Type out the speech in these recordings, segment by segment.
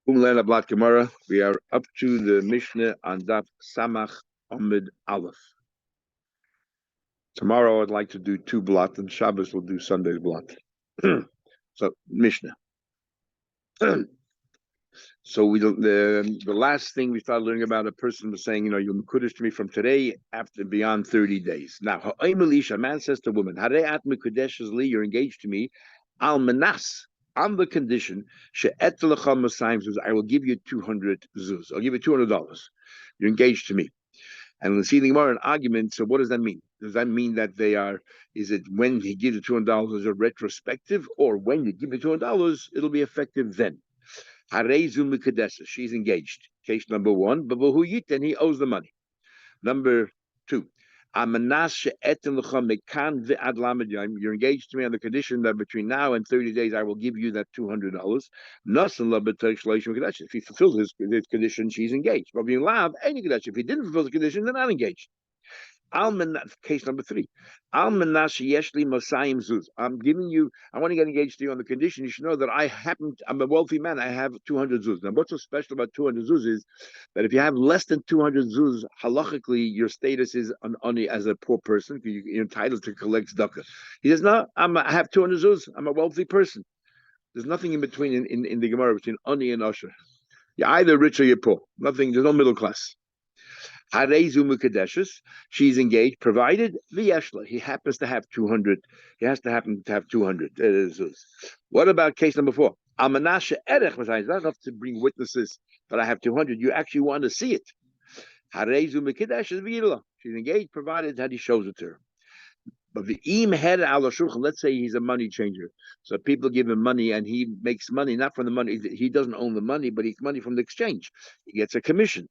Umlena Blat Gemara. We are up to the Mishnah on Daf Samach Amid Aleph. Tomorrow I'd like to do two blot, and Shabbos we'll do Sunday's blot. So Mishnah. So the last thing we started learning about, a person was saying, you're Mekudesh to me from today after beyond 30 days. Now, a man says to a woman, you're engaged to me, al manas, on the condition, I will give you 200 zuz. I'll give you $200. You're engaged to me. And we'll see the Gemara an argument. So what does that mean? Does that mean that is it when he gives the $200 is a retrospective, or when you give the $200, it'll be effective then? She's engaged. Case number one, but then he owes the money. Number two, you're engaged to me on the condition that between now and 30 days I will give you that $200. If he fulfills his condition, she's engaged. But if he didn't fulfill the condition, they're not engaged. Case number three. I'm giving you, I want to get engaged to you on the condition you should know that I'm a wealthy man, I have 200 zuz. Now, what's so special about 200 zuz is that if you have less than 200 zuz, halachically, your status is only as a poor person, you're entitled to collect tzedakah. He says, no, I have 200 zuz, I'm a wealthy person. There's nothing in between in the Gemara between ani and usher. You're either rich or you're poor. Nothing, there's no middle class. She's engaged, provided v'yeshla. He happens to have 200. He has to happen to have 200. What about case number four? Almanasha erech. It's not enough to bring witnesses that I have 200. You actually want to see it. She's engaged, provided that he shows it to her. But the head al shulchan, let's say he's a money changer. So people give him money and he makes money, not from the money. He doesn't own the money, but he's money from the exchange. He gets a commission.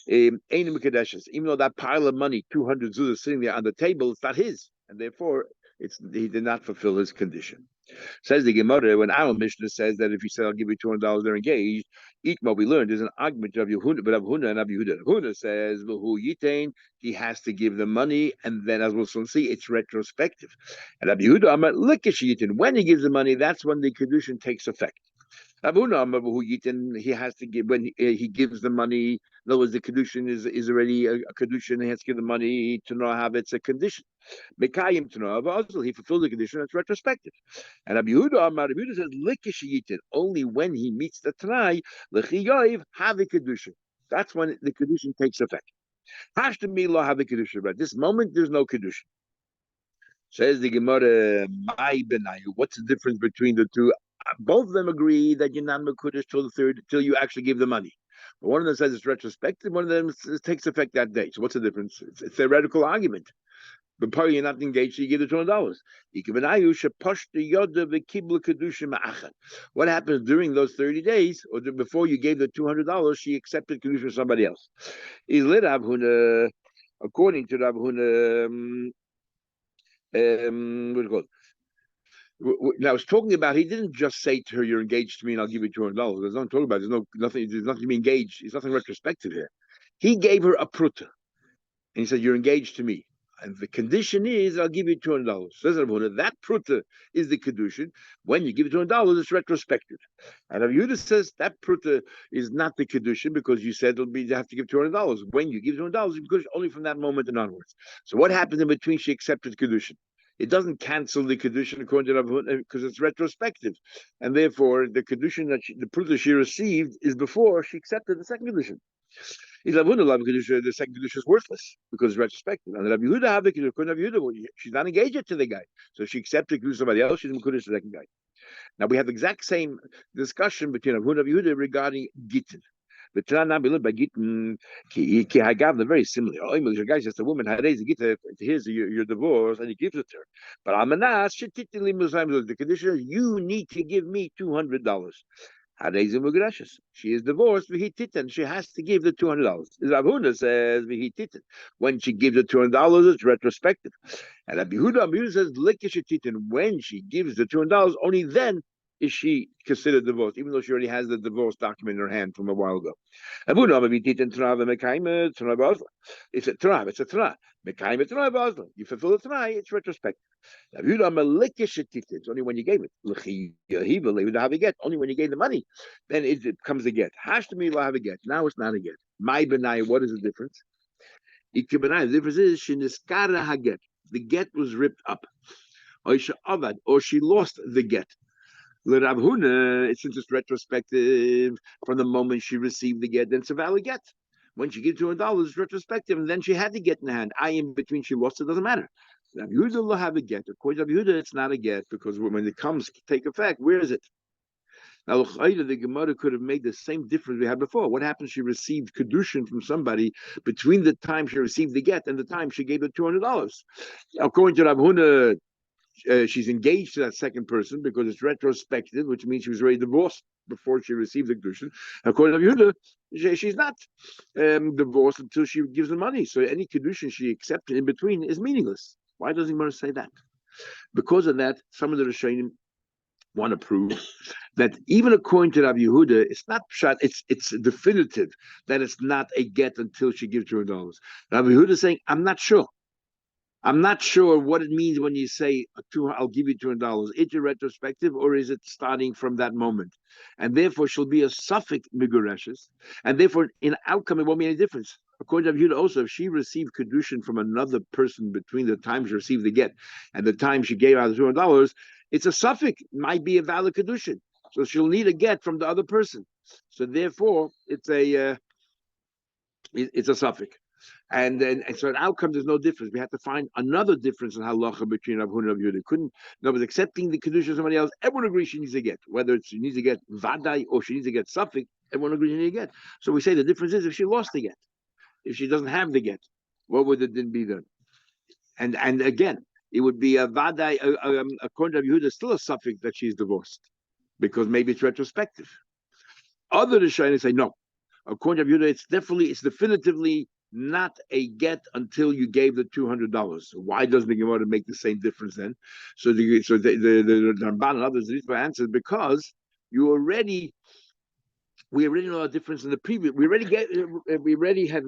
Even though that pile of money, 200 zuz, is sitting there on the table, it's not his. And therefore, he did not fulfill his condition. Says the Gemara, when our Mishnah says that if he said, I'll give you $200, they're engaged, what we learned is an argument of Yehuda, but of Huna and Rabbi Yehuda. Huna says, he has to give the money, and then as we'll soon see, it's retrospective. And Rabbi Yehuda, when he gives the money, that's when the Kiddushin takes effect. He has to give when he gives the money. In other words, the Kiddushin is already a Kiddushin. He has to give the money to know how it's a condition. Mekayim to know he fulfilled the condition. It's retrospective. And Rabbi Yehuda says only when he meets the Tanai l'chiyav have a Kiddushin. That's when the Kiddushin takes effect. Hashtami lo have a Kiddushin. At this moment, there's no Kiddushin. Says the Gemara, what's the difference between the two? Both of them agree that you're not mekudesh till you actually give the money. But one of them says it's retrospective. One of them takes effect that day. So what's the difference? It's a theoretical argument. But probably you're not engaged, so you give the $200. What happens during those 30 days, or before you gave the $200, she accepted kedusha from somebody else. According to Rav Huna, what do you call it? Now, I was talking about, he didn't just say to her, you're engaged to me and I'll give you $200. There's nothing talking about. There's nothing to be engaged. There's nothing retrospective here. He gave her a pruta. And he said, you're engaged to me. And the condition is, I'll give you $200. Says Rabbi, that pruta is the kedushin. When you give it $200, it's retrospective. And Rabbi Yehuda says that pruta is not the kedushin because you said you have to give $200. When you give $200, it's only from that moment and onwards. So what happens in between? She accepted kedushin. It doesn't cancel the kedushin according to Rabbi Huna because it's retrospective, and therefore the kedushin the pruta she received is before she accepted the second kedushin. The second kedushin is worthless because it's retrospective. And Rabbi Yehuda have the kedushin. She's not engaged to the guy, so she accepted kedushin somebody else. She's mekudesh to the second guy. Now we have the exact same discussion between Rabbi Huna and Rabbi Yehuda regarding gittin. But they're very similar. The guy says the woman, here's your divorce, and he gives it to her. But the condition is you need to give me $200. She is divorced, she has to give the $200. Rav Huna says when she gives the $200, it's retrospective. And Rabbi Yehuda says when she gives the $200, only then is she considered divorced, even though she already has the divorce document in her hand from a while ago. It's a tra, it's a tra. You fulfill the tra, it's retrospective. It's only when you gave it. Only when you gave the money, then it becomes a get. Hash to me will have a get. Now it's not a get. My benai, what is the difference? The difference is shiniskara haget. The get was ripped up. Or she lost the get. L'Rav Huna, since it's retrospective from the moment she received the get, then it's a valid get. When she gives $200, it's retrospective, and then she had the get in hand. In between, she lost it, doesn't matter. Rav Yehuda will have a get. According to Rav Yehuda, it's not a get because when it comes to take effect, where is it? Now, the Gemara could have made the same difference we had before. What happens? She received Kiddushin from somebody between the time she received the get and the time she gave the $200. According to Rav Huna, she's engaged to that second person because it's retrospective, which means she was already divorced before she received the Kiddushin. According to Yehuda, she's not divorced until she gives the money. So any Kiddushin she accepted in between is meaningless. Why does Gemara say that? Because of that, some of the Rishonim want to prove that even according to Rabbi Yehuda, it's not pshat, it's definitive that it's not a get until she gives $200. Rabbi Yehuda is saying, I'm not sure. I'm not sure what it means when you say, I'll give you $200. Is it retrospective or is it starting from that moment? And therefore, she'll be a suffix migureshes. And therefore, in outcome, it won't make any difference. According to Yehuda, also, if she received Kiddushin from another person between the time she received the get and the time she gave out the $200, it's a suffix. It might be a valid Kiddushin. So she'll need a get from the other person. So therefore, it's a suffix. And so an outcome, there's no difference. We have to find another difference in halacha between Rav Huna and Rav Yehuda. Couldn't, no, but accepting the Kiddushin of somebody else, everyone agrees she needs to get. Whether she needs to get vadai or she needs to get suffix, everyone agrees she needs to get. So we say the difference is if she lost the get, if she doesn't have the get, what would it then be then? And again, it would be a vadai, according to Rav Yehuda, still a suffix that she's divorced because maybe it's retrospective. Other Rishonim say no. According to Rav Yehuda, it's definitively not a get until you gave the $200. Why doesn't the Gemara make the same difference then? So the Ramban and others answered because we already know a difference in the previous. We already have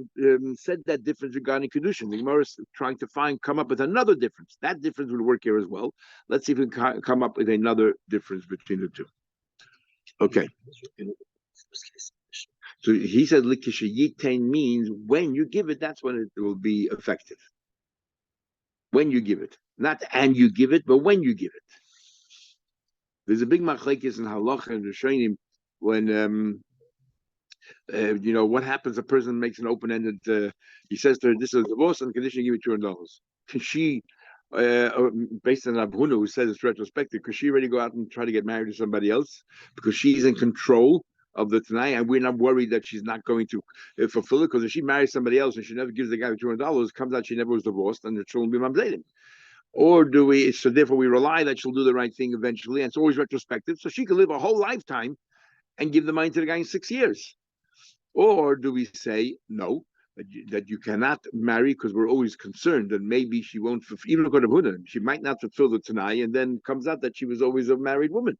said that difference regarding Kiddushin. The Gemara is trying to come up with another difference. That difference would work here as well. Let's see if we can come up with another difference between the two. Okay. So he said likisha yitain means when you give it, that's when it will be effective. When you give it. Not and you give it, but when you give it. There's a big machlekes in halacha and rishonim when what happens, a person makes an open-ended he says to her, this is a divorce on the condition you give me $200. Can she based on Rav Huna, who says it's retrospective, could she already go out and try to get married to somebody else because she's in control of the Tanai, and we're not worried that she's not going to fulfill it? Because if she marries somebody else and she never gives the guy $200, comes out she never was divorced, and the children will be mamzedim. Or do we? So therefore, we rely that she'll do the right thing eventually, and it's always retrospective, so she could live a whole lifetime and give the money to the guy in 6 years. Or do we say no? That you cannot marry because we're always concerned that maybe she won't fulfill, even according to Buddha, she might not fulfill the Tanai, and then comes out that she was always a married woman.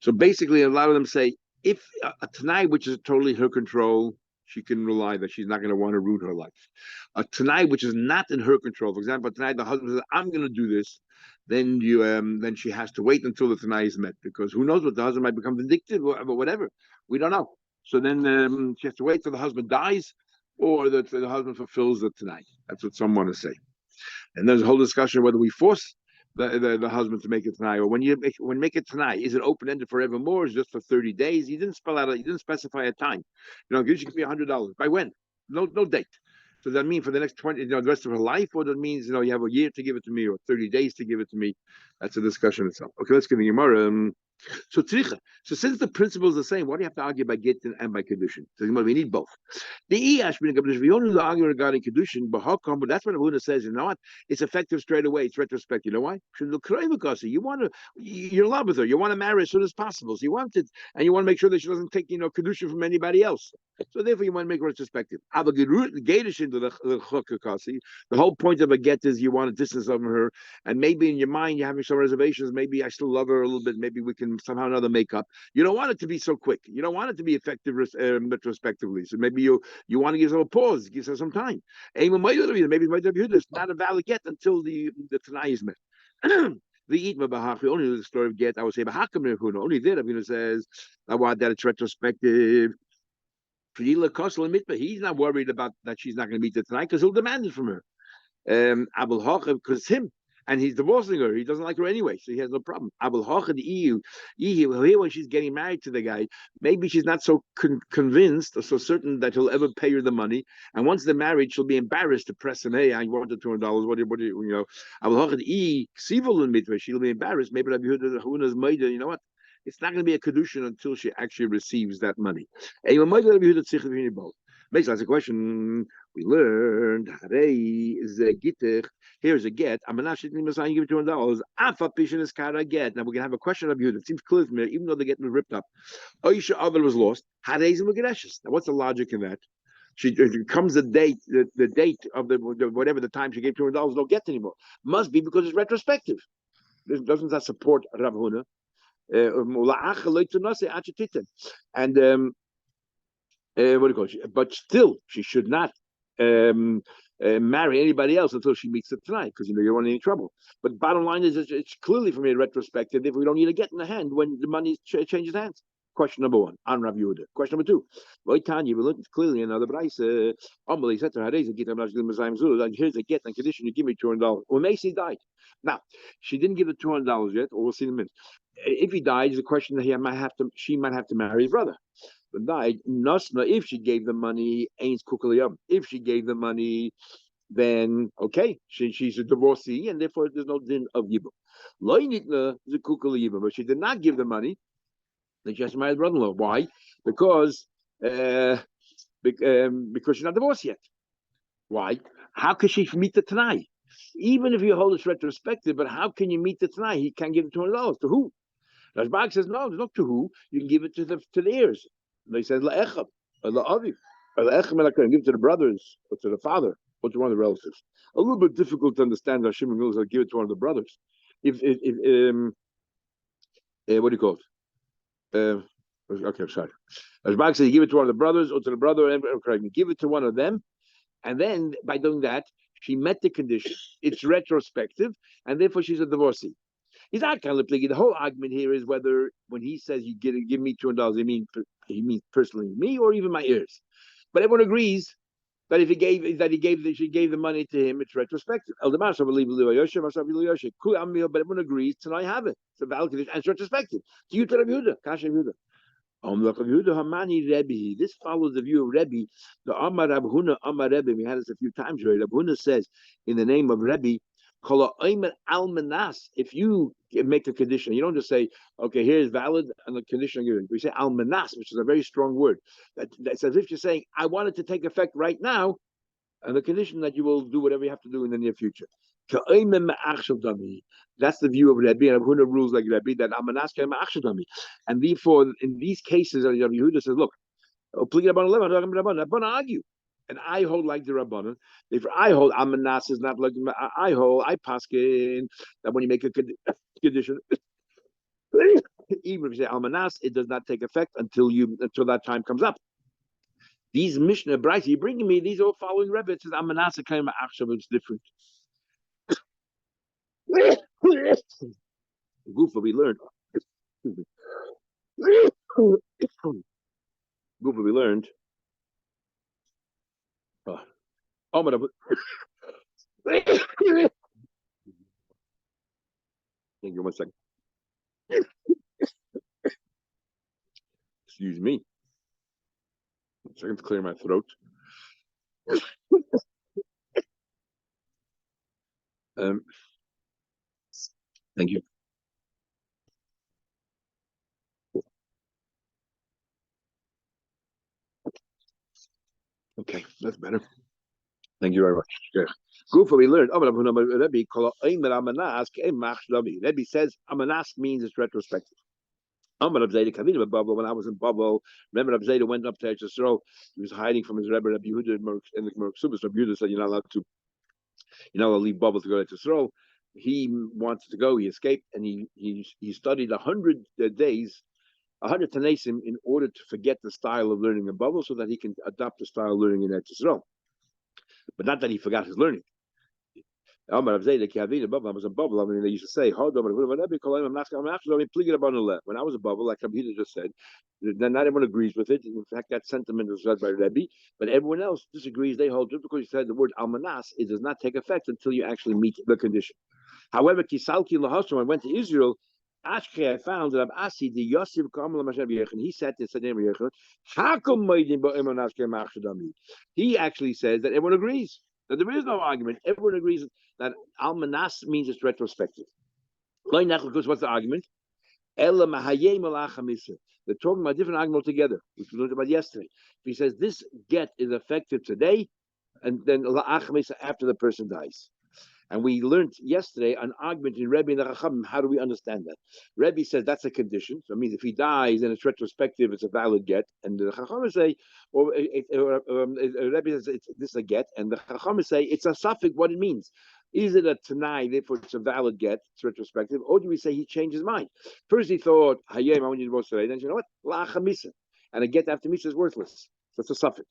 So basically, a lot of them say if a Tanai which is totally her control, she can rely that she's not going to want to ruin her life. A Tanai which is not in her control, for example, tonight the husband says, "I'm going to do this," then she has to wait until the Tanai is met, because who knows what the husband might become vindictive or whatever. We don't know. So then she has to wait till the husband dies, or that the husband fulfills the Tanai. That's what some want to say. And there's a whole discussion whether we force the husband to make it Tanai, or when make it Tanai, is it open ended forevermore? Or is it just for 30 days? He didn't specify a time. You give me $100. By when? No date. So does that mean for the next 20, the rest of her life, or that means you have a year to give it to me, or 30 days to give it to me? That's a discussion itself. Okay, let's get the Gemara. So tzricha. So since the principle is the same, why do you have to argue by get and by Kiddushin? So we need both. The we only argue regarding Kiddushin, but that's what Abuna says. You know what? It's effective straight away. It's retrospective. You know why? You're in love with her. You want to marry as soon as possible. So you want it, and you want to make sure that she doesn't take Kiddushin from anybody else. So therefore, you want to make it retrospective. The whole point of a get is you want a distance of her, and maybe in your mind you're having some reservations. Maybe I still love her a little bit. Maybe we can can somehow or another make up. You don't want it to be so quick. You don't want it to be effective retrospectively. So maybe you want to give yourself a pause, give yourself some time. Maybe it's not a valid get until the Tanai is met. The eat only the story of get. I would say only there. Rabbi says I want that it's retrospective. He's not worried about that she's not going to meet it tonight because he'll demand it from her. Abul Hocha, because it's him, and he's divorcing her. He doesn't like her anyway, so he has no problem. Abul Hocha, the EU, here when she's getting married to the guy, maybe she's not so convinced or so certain that he'll ever pay her the money. And once they're married, she'll be embarrassed to press him. Hey, I want the $200. What do you know? Abul Hocha, the EU, she'll be embarrassed. Maybe Rabbi Huna's maida. You know what? It's not going to be a Kiddushin until she actually receives that money. Makes lots of question. We learned here's a get. I'm not give it $200. Afa pishin is kara get. Now we're gonna have a question of you. It seems clear from here, even though the get was ripped up. Oisha Avel was lost. Now what's the logic in that? It comes the date, the date of the whatever the time she gave $200 don't get anymore. Must be because it's retrospective. Doesn't that support Rav Huna? And what do you call it? But still, she should not marry anybody else until she meets it tonight, because you don't want any trouble. But bottom line is, it's clearly from a retrospective if we don't need to get in the hand when the money changes hands. Question number one on Rav Yehuda. Question number two. Tanya, we look clearly another Bryce. Amelie said to her, here's a get on condition you give me $200. Well, Macy died. Now, she didn't give the $200 yet, or we'll see in a minute. If he dies, the question that she might have to marry his brother. But died, Nasna, if she gave the money, ain't kukaliyam. If she gave the money, then okay, she's a divorcee, and therefore there's no din of yibum. Loinitna is a kukaliyim, but she did not give the money. Then she has to marry the brother-in-law. Why? Because she's not divorced yet. Why? How can she meet the Tanai? Even if you hold it's retrospective, but how can you meet the Tanai? He can't give it $200. To who? Rashbag says, no, there's not to who. You can give it to the heirs. And they said, la'echab, or la'aviv. Or la'echem, give it to the brothers, or to the father, or to one of the relatives. A little bit difficult to understand how Shimon will give it to one of the brothers. What do you call it? Okay, sorry. Rashbag says, you give it to one of the brothers, or to the brother, and give it to one of them. And then, by doing that, she met the condition. It's retrospective, and therefore she's a divorcee. He's not kind of the whole argument here is whether when he says you give me $200, he means personally me or even my heirs. But everyone agrees that if she gave the money to him, it's retrospective. But everyone agrees tonight I have it. It's a valid condition and it's retrospective. To you, to Rabbi Yehuda, Kasha Yehuda. This follows the view of Rebbe. The Amar Rab Huna, Amar Rebbe. We had this a few times already. Rab Huna says in the name of Rebbe, if you make a condition, you don't just say, okay, here's valid and the condition I'm giving. We say almanas, which is a very strong word. That's as if you're saying, I want it to take effect right now, and the condition that you will do whatever you have to do in the near future. That's the view of Rebbe, and Yehuda rules like Rebbe, that almanas can and therefore, in these cases, Yehuda says, look, I'm going to argue. And I hold like the Rabbanan. If I hold Amanas is not like I hold, I paskin that when you make a condition, even if you say Almanas, it does not take effect until that time comes up. These Mishnah Bryce you're bringing me, these are all following Rebbe. It says Amanas kind of Achshav, it's different. Gufa, we learned. Gufa, we learned. Thank you. 1 second. Excuse me. 1 second to clear my throat. Thank you. Okay, that's better. Thank you very much. Yeah. Gufa, we learned. Rebbe says Amanas means it's retrospective. When I was in Babel, remember Rab Zayda went up to Eretz Yisrael. He was hiding from his Rebbe, Rabbi Yehuda, in the Merksubas. Rabbi Yehuda said, you're not allowed to leave Babel to go to Eretz Yisrael. he wanted to go. He escaped, and he studied 100 days, 100 Tanasim, in order to forget the style of learning in Babel, so that he can adopt the style of learning in Eretz Yisrael. But not that he forgot his learning. When I was a bubble, I mean, they used to say, when I was a bubble, like Rabbi just said, not everyone agrees with it. In fact, that sentiment is said by Rebbe, but everyone else disagrees. They hold just because you said the word almanas, it does not take effect until you actually meet the condition. However, Kisalki Lahosam, when I went to Israel, Ashke, I found that Abasi, the Yosef Kamal Mashav Yechon, he said to Sadim Yechon, he actually says that everyone agrees. That there is no argument. Everyone agrees that almanas means it's retrospective. Because what's the argument? They're talking about a different argument altogether, which we learned about yesterday. If he says this get is effective today, and then after the person dies. And we learned yesterday an argument in Rebbe and the Chachamim. How do we understand that? Rebbe says that's a condition. So it means if he dies and it's retrospective, it's a valid get. And the Chachamim say, Rebbe says this is a get, and the Chachamim say it's a suffix what it means. Is it a Tanai, therefore it's a valid get, it's retrospective, or do we say he changed his mind? First he thought, Hayem, I want you to both today. Then you know what? La Chamisa. And a get after Misa is worthless. So it's a suffix.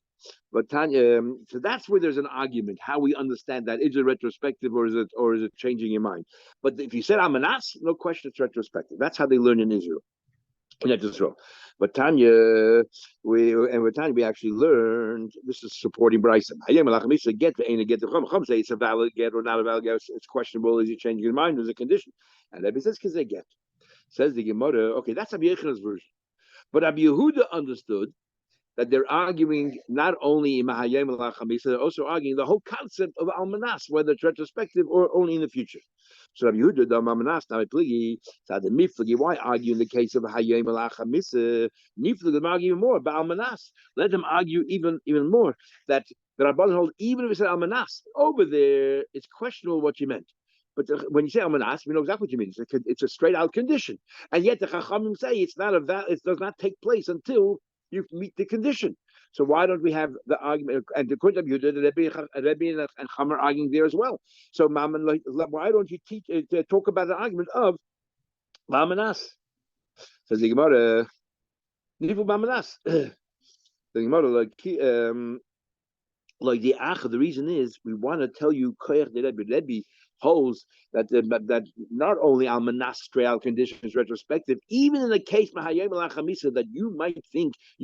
But Tanya, so that's where there's an argument how we understand that. Is it retrospective or is it changing your mind? But if you said Amanas, no question it's retrospective. That's how they learn in Israel. That's Israel. But Tanya, we actually learned this is supporting Bryson. Get the Chum say it's a valid get or not a valid get. It's questionable. Is he changing his mind? There's a condition, and Rebbe says because they get. Says the Gemara. Okay, that's Rabbi Yehuda's version. But Rabbi Yehuda understood that they're arguing not only in Mahayim al Chamisa, they're also arguing the whole concept of Almanas, whether it's retrospective or only in the future. So Rabbi Yehuda, the Almanas, now pligi, the Miflagi, why argue in the case of Hayim al Chamisa? Miflagi, them argue even more about Almanas. Let them argue even more that the Rabban hold, even if it's an Almanas, over there, it's questionable what you meant. But when you say Almanas, we know exactly what you mean. It's a straight out condition. And yet the Chachamim say it does not take place until you meet the condition. So why don't we have the argument? And the point of view, the Rebbe and Cham are arguing there as well. So why don't you talk about the argument of Mamanas? Says the Gemara, Nifu Mamanas. The Gemara, like the reason is we want to tell you Koyach the Rebbe holds that not only Almanas straight condition is retrospective, even in the case Mahayim al Chamisa that you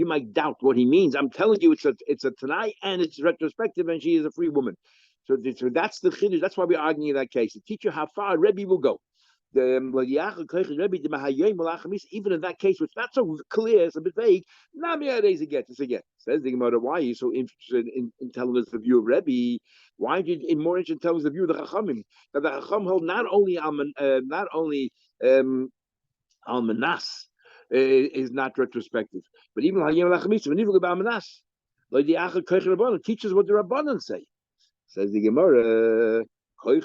might doubt what he means. I'm telling you, it's a Tanai and it's retrospective, and she is a free woman. So that's the chiddush. That's why we're arguing in that case to teach you how far Rebbe will go. Even in that case, which is not so clear, it's a bit vague. It's a get. Says the Gemara, why are you so interested in telling us the view of Rebbe? Why are you more interested in telling us the view of the Chachamim? That the Chacham hold not only Almanas is not retrospective, but even Hayim Lachmis, when you look about Almanas, like the Achad Koich Rabbanon teaches what the Rabbanon say. Says the Gemara. We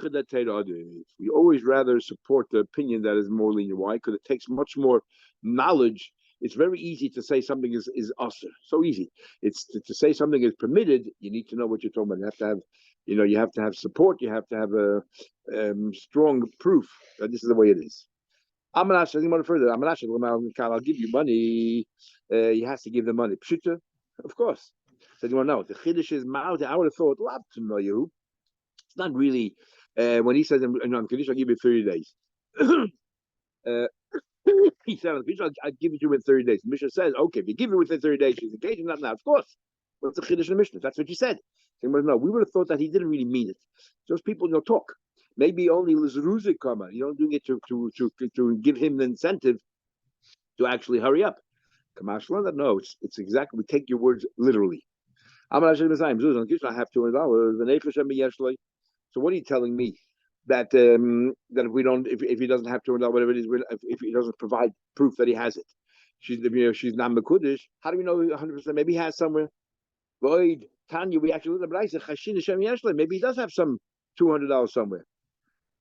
always rather support the opinion that is more lenient. Why? Because it takes much more knowledge. It's very easy to say something is usher. So easy. It's to say something is permitted. You need to know what you're talking about. You have to have support. You have to have a strong proof that this is the way it is. Amanash, I think further. Amanash, I'll give you money. He has to give the money. Pshita, of course. So you want to know the chiddush is ma'od. I would have thought, love to know you. It's not really when he says I'm conditional, I'll give you 30 days. He said, I'll give it to you in 30 days. The Mishnah says, okay, if you give it within 30 days, she's engaged, not now, of course. What's the Kiddush in the Mishnah? That's what you said. No, we would have thought that he didn't really mean it. Those people talk. Maybe only Lizruzik Kama, doing it to give him the incentive to actually hurry up. Kamash, no, it's exactly, we take your words literally. I have $200. So what are you telling me? That that if he doesn't have $200, whatever it is, if he doesn't provide proof that he has it, she's not mekudesh. How do we know 100%? Maybe he has somewhere. Void Tanya, we actually look at it. Maybe he does have some $200 somewhere.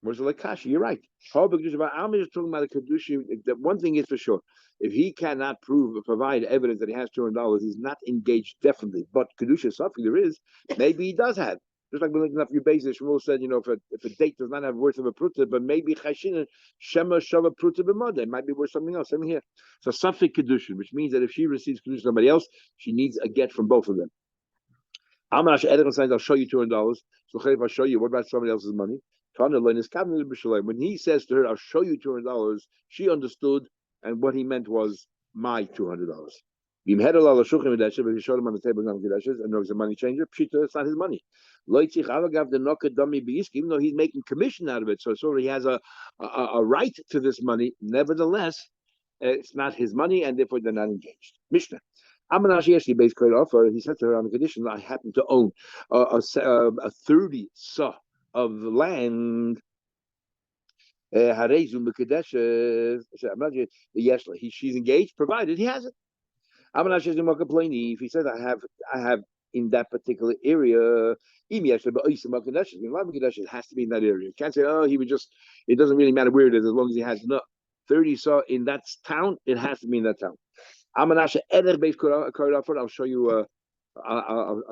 Where's the Lakashi? You're right. I'm just talking about the Kiddushin. That one thing is for sure. If he cannot provide evidence that he has $200, he's not engaged definitely. But Kiddushin something there is. Maybe he does have. Just like we looked at your basis, Shmuel said, if a date does not have worth of a pruta, but maybe chashina shema shava pruta b'mada, it might be worth something else. Same here. So safek kedushin, which means that if she receives kedushin from somebody else, she needs a get from both of them. I'll show you $200. So I'll show you. What about somebody else's money? When he says to her, "I'll show you $200," she understood, and what he meant was my $200. If he showed him on the table, and there was a money changer, it's not his money. Even though he's making commission out of it, so he has a right to this money. Nevertheless, it's not his money, and therefore they're not engaged. Mishnah. Amanashi actually based quite offer. He said to her on the condition that I happen to own a 30 saw of land. She's engaged, provided he has it. If he says I have in that particular area, it has to be in that area. You can't say, it doesn't really matter where it is as long as he has enough. 30 saw in that town, it has to be in that town. I'll show you a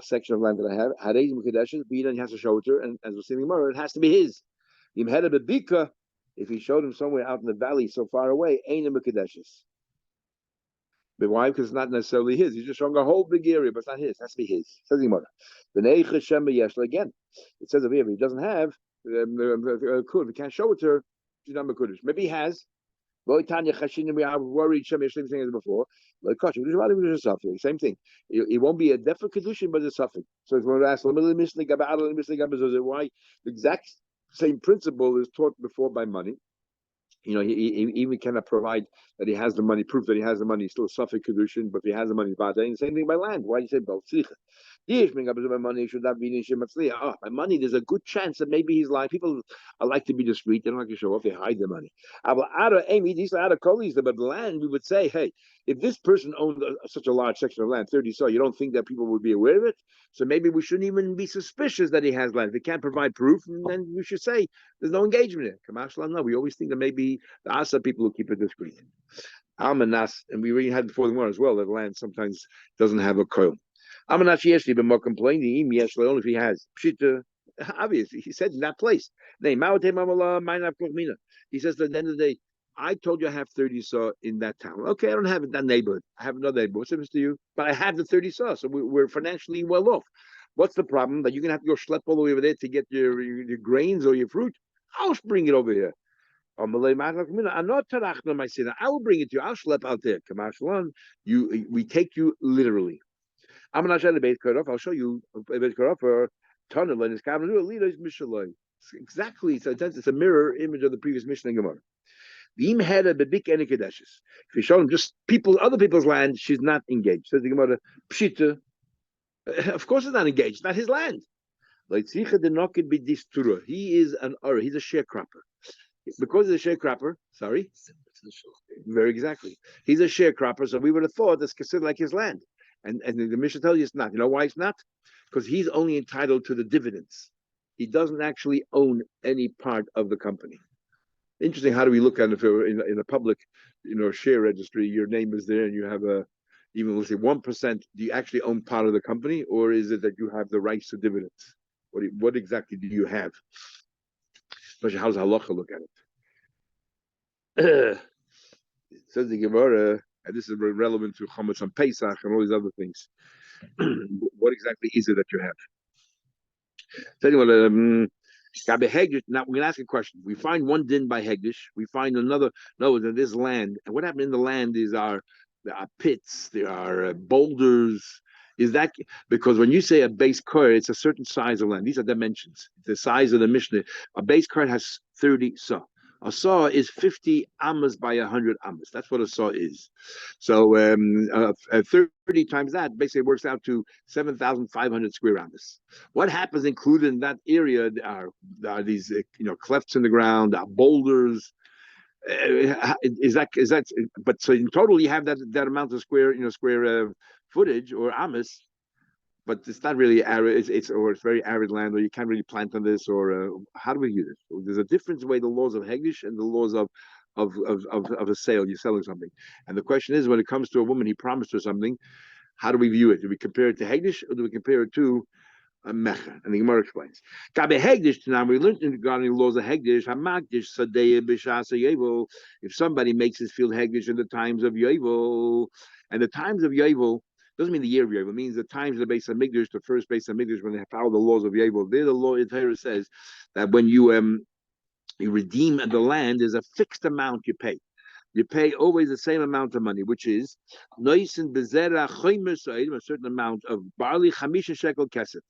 section of land that I have. He has to show it to her, and as we're saying, it has to be his. If he showed him somewhere out in the valley so far away, ain't a Mekadeshes. But why? Because it's not necessarily his. He's just showing a whole big area, but it's not his. It has to be his. Says the Gemara. Again, it says over here, if he doesn't have, if he can't show it to her, she's not Mekudesh. Maybe he has. We are worried. Same thing as before. Same thing. It won't be a definite kedushin, but it's suffix. So if we're asked, why the exact same principle is taught before by money. He even cannot provide that he has the money, proof that he has the money, still suffix kedushin. But if he has the money, the same thing by land. Why do you say both? My money should not be my money. There's a good chance that maybe he's lying. People like to be discreet. They don't like to show off. They hide their money. But land, we would say, hey, if this person owned such a large section of land, 30 saw, you don't think that people would be aware of it? So maybe we shouldn't even be suspicious that he has land. If he can't provide proof, then we should say there's no engagement there. No, we always think that maybe there are some people who keep it discreet. Almanas, and we already had before the war as well, that land sometimes doesn't have a coil. Amanashi Yeshli been more complaining, Yeshli only if he has. Pshita, obviously, he said in that place. He says at the end of the day, I told you I have 30 saw in that town. Okay, I don't have it in that neighborhood. I have another neighborhood. What's the difference to you? But I have the 30 saw, so we're financially well off. What's the problem? That you're going to have to go schlep all the way over there to get your grains or your fruit? I'll bring it over here. I will bring it to you. I'll schlep out there. We take you literally. I'm not sure the base cut off. I'll show you a base cut off for tunnel and it's exactly. So it's a mirror image of the previous Mishnah and Gemara. If you show him just other people's land, she's not engaged. Says the Gemara, Pshita. Of course, it's not engaged. It's not his land. He is he's a sharecropper. Because he's a sharecropper, sorry. Very exactly. He's a sharecropper, so we would have thought it's considered like his land. And the Mishnah tells you it's not. You know why it's not? Because he's only entitled to the dividends. He doesn't actually own any part of the company. Interesting. How do we look at it if in a public, share registry? Your name is there, and you have even let's say 1%. Do you actually own part of the company, or is it that you have the rights to dividends? What exactly do you have? Especially how does halacha look at it? Says the Gemara. And this is relevant to Chometz on Pesach and all these other things. What exactly is it that you have? So anyway, now we're going to ask a question. We find one din by Hegdish. We find another. No, there's land. And what happened in the land is there are pits, there are boulders. Is that because when you say a base card, it's a certain size of land? These are dimensions. The size of the Mishnah. A base card has 30 saw. A saw is 50 amas by 100 amas. That's what a saw is. So 30 times that basically works out to 7,500 square amas. What happens included in that area are these clefts in the ground, boulders. Is that? But so in total you have that amount of square footage or amas. But it's not really arid. It's very arid land, or you can't really plant on this. Or how do we use it? So there's a difference in the way the laws of Hegdish and the laws of a sale. You're selling something, and the question is, when it comes to a woman, he promised her something. How do we view it? Do we compare it to Hegdish, or do we compare it to Mecha. And the Gemara explains. Gabe Hegdish Tanam, we learned in regarding laws of Hegdish, Hamagdish Sadeya Bishasa Yevel. If somebody makes his field Hegdish in the times of Yevel, and the times of Yevel doesn't mean the year of Yevel, it means the times of the base of Migdash, the first base of Migdash, when they follow the laws of Yevel. There, the law in Torah says that when you redeem the land, there's a fixed amount you pay. You pay always the same amount of money, which is noisin bezera chaymer a certain amount of barley, chamisha shekel kesef.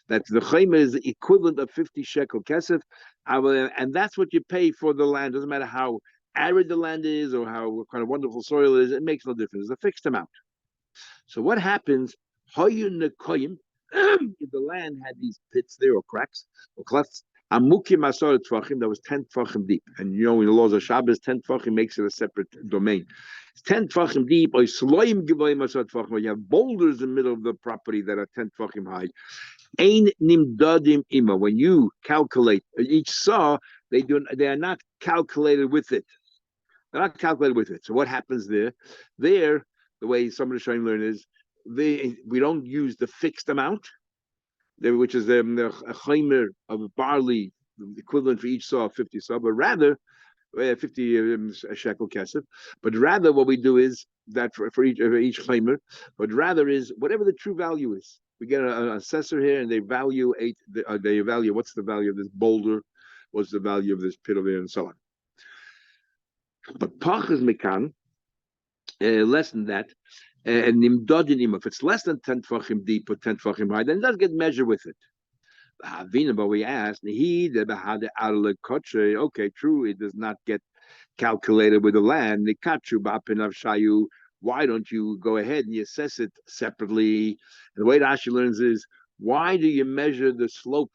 That the chaymer is the equivalent of 50 shekel kesef, and that's what you pay for the land. Doesn't matter how arid the land is or how what kind of wonderful soil it is. It makes no difference. It's a fixed amount. So what happens? If the land had these pits there or cracks or clefts, Amukim Masor Tvachim, that was 10 Tvachim deep. And you know, in the laws of Shabbos, 10 Tvachim makes it a separate domain. It's 10 Tvachim deep, or Sloim Givoim Masor Tvachim, you have boulders in the middle of the property that are 10 Tvachim high. Ein Nimdadim Ima, when you calculate each saw, they are not calculated with it. They're not calculated with it. So what happens there? There, the way some of the Shayim learn is, we don't use the fixed amount, which is the chaymer of barley, the equivalent for each saw of 50 saw, but rather 50 shekel kesef. But rather, what we do is that for each chaymer, but rather is whatever the true value is. We get an assessor here, and they evaluate what's the value of this boulder, what's the value of this pit over there, and so on. But pachas mekan, less than that. And if it's less than 10 tefachim deep or 10 tefachim high, then it does get measured with it. But we asked, okay, true, it does not get calculated with the land. Why don't you go ahead and you assess it separately? And the way Rashi learns is, why do you measure the slope,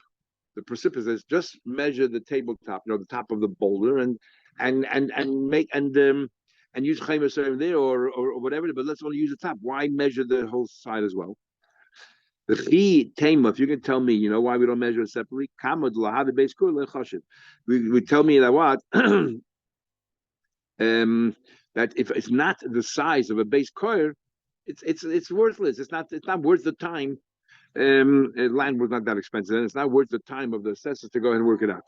the precipitous? Just measure the tabletop, the top of the boulder, and use chaymer there or whatever, but let's only use the top. Why measure the whole side as well? The chi tema, if you can tell me, why we don't measure it separately? We tell me that what? That if it's not the size of a base coir, it's worthless. It's not worth the time. Land was not that expensive, and it's not worth the time of the assessors to go ahead and work it out.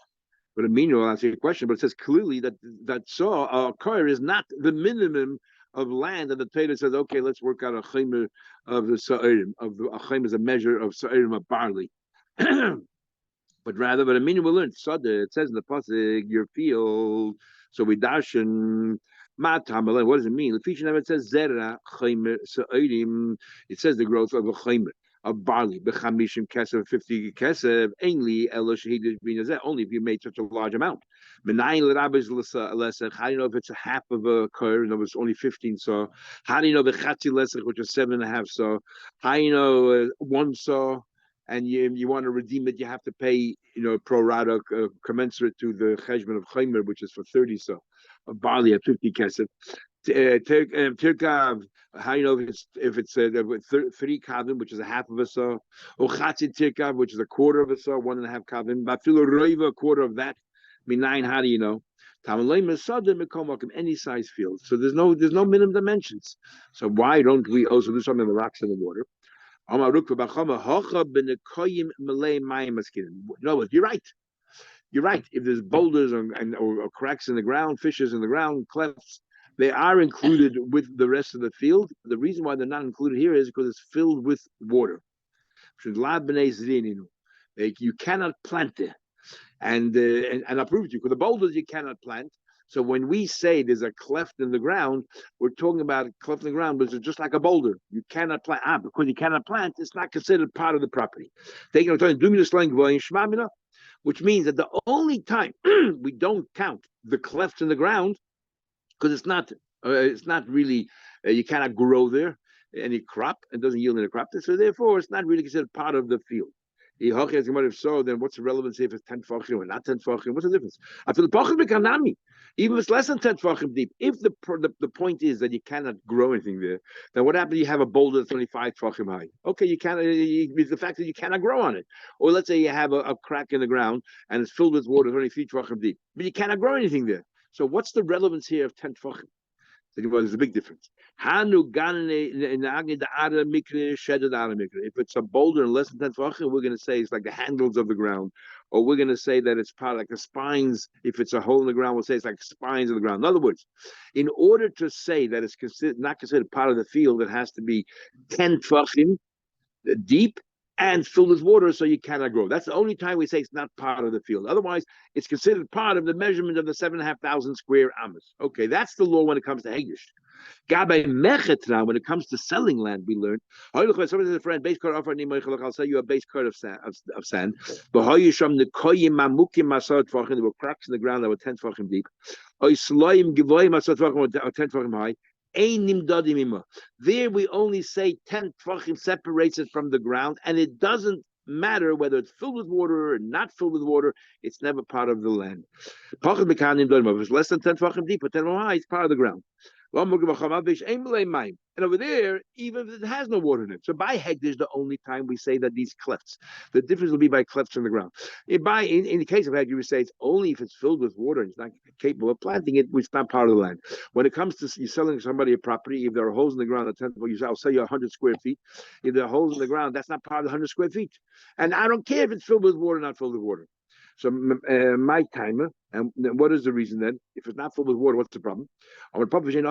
But a meaning will answer your question, but it says clearly that a coir is not the minimum of land, and the Torah says, okay, let's work out a chaymer of the sa'irim, a chaymer is a measure of sa'irim of barley. But a meaning will learn, Sada, it says in the pasuk, your field. So we darshan, what does it mean? The feature never says zera chaymer sa'irim. It says the growth of a chaymer of barley, bechamishim kesef, 50 kesef, only if you made such a large amount. How do you know if it's a half of a coir and it was only 15 saw? How do you know the chatzi lesech, which is 7.5 saw? How do you know one saw and you want to redeem it? You have to pay, pro rata commensurate to the cheshbon of chaymer, which is for 30 saw of barley at 50 kesef. Tirkav, how you know if it's 3 kavim, which is a half of a saw, or chatzit tirkav, which is a quarter of a saw, 1.5 kavim, bafilo roiva, a quarter of that. Minayin, how do you know? Any size field. So there's no minimum dimensions. So why don't we also do something in the rocks and the water? No, you're right. You're right. If there's boulders or cracks in the ground, fissures in the ground, clefts, they are included with the rest of the field. The reason why they're not included here is because it's filled with water. You cannot plant there. And I proved to you, because the boulders you cannot plant. So when we say there's a cleft in the ground, we're talking about a cleft in the ground, but it's just like a boulder. You cannot plant. Because you cannot plant, it's not considered part of the property. Which means that the only time we don't count the clefts in the ground, because it's not really, you cannot grow there any crop, it doesn't yield any crop, so therefore it's not really considered part of the field. If so, then what's the relevance if it's 10 tefachim or not 10 tefachim? What's the difference? Even if it's less than 10 tefachim deep, if the point is that you cannot grow anything there, then what happens? You have a boulder that's only 5 tefachim high. Okay, you cannot. The fact that you cannot grow on it, or let's say you have a crack in the ground and it's filled with water, it's only 3 tefachim deep, but you cannot grow anything there. So what's the relevance here of 10 tefachim? So well, there's a big difference. If it's a boulder and less than 10 tefachim, we're going to say it's like the handles of the ground, or we're going to say that it's part like the spines. If it's a hole in the ground, we'll say it's like spines of the ground. In other words, in order to say that it's not considered part of the field, it has to be 10 tefachim deep and filled with water, so you cannot grow. That's the only time we say it's not part of the field. Otherwise, it's considered part of the measurement of the 7,500 square amas. Okay, that's the law when it comes to Hegdish. Gabe mechet now, when it comes to selling land, we learned. Somebody says a friend, base card offer, I'll sell you a base card of sand. There were cracks in the ground that were 10 tefachim deep. 10 tefachim high. There we only say 10 tefachim separates it from the ground, and it doesn't matter whether it's filled with water or not filled with water. It's never part of the land. If it's less than 10 tefachim deep or 10 high, it's part of the ground. And over there, even if it has no water in it. So by hegdish, the only time we say that these clefts, the difference will be by clefts in the ground. In the case of hegdish, we say it's only if it's filled with water and it's not capable of planting it, it's not part of the land. When it comes to you selling somebody a property, if there are holes in the ground, I'll sell you 100 square feet. If there are holes in the ground, that's not part of the 100 square feet. And I don't care if it's filled with water or not filled with water. So my timer, and what is the reason then? If it's not filled with water, what's the problem? A person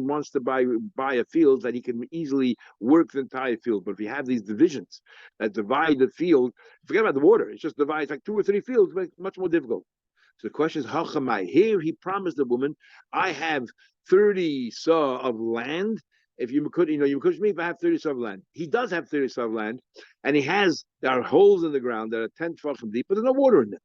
wants to buy a field that he can easily work the entire field. But if you have these divisions that divide the field, forget about the water. It just divides like 2 or 3 fields, makes it much more difficult. So the question is, Hachamai. Here he promised the woman, I have 30 saw of land. If you could, you could me if I have 30 saw of land. He does have 30 saw of land, and there are holes in the ground that are 10 tefachim deep, but there's no water in them.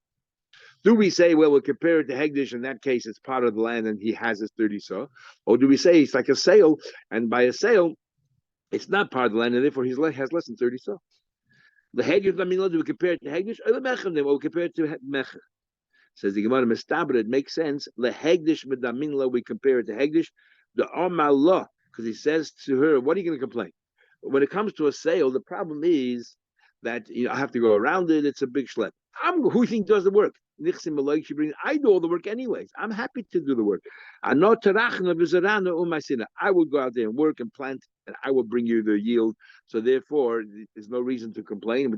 Do we say, well, we'll compare it to Hegdish, in that case, it's part of the land and he has his 30 saw? Or do we say it's like a sale, and by a sale, it's not part of the land, and therefore he has less than 30 saw? The Hegdish, do we compare it to Hegdish? Or we'll compare it to Mecher. Says the Gemara Mestabra, it makes sense. The Hegdish Medaminla, we compare it to Hegdish. The Amallah, because he says to her, what are you going to complain? When it comes to a sale, the problem is that I have to go around it. It's a big schlep. Who do you think does the work? I do all the work anyways. I'm happy to do the work. I will go out there and work and plant, and I will bring you the yield. So therefore, there's no reason to complain.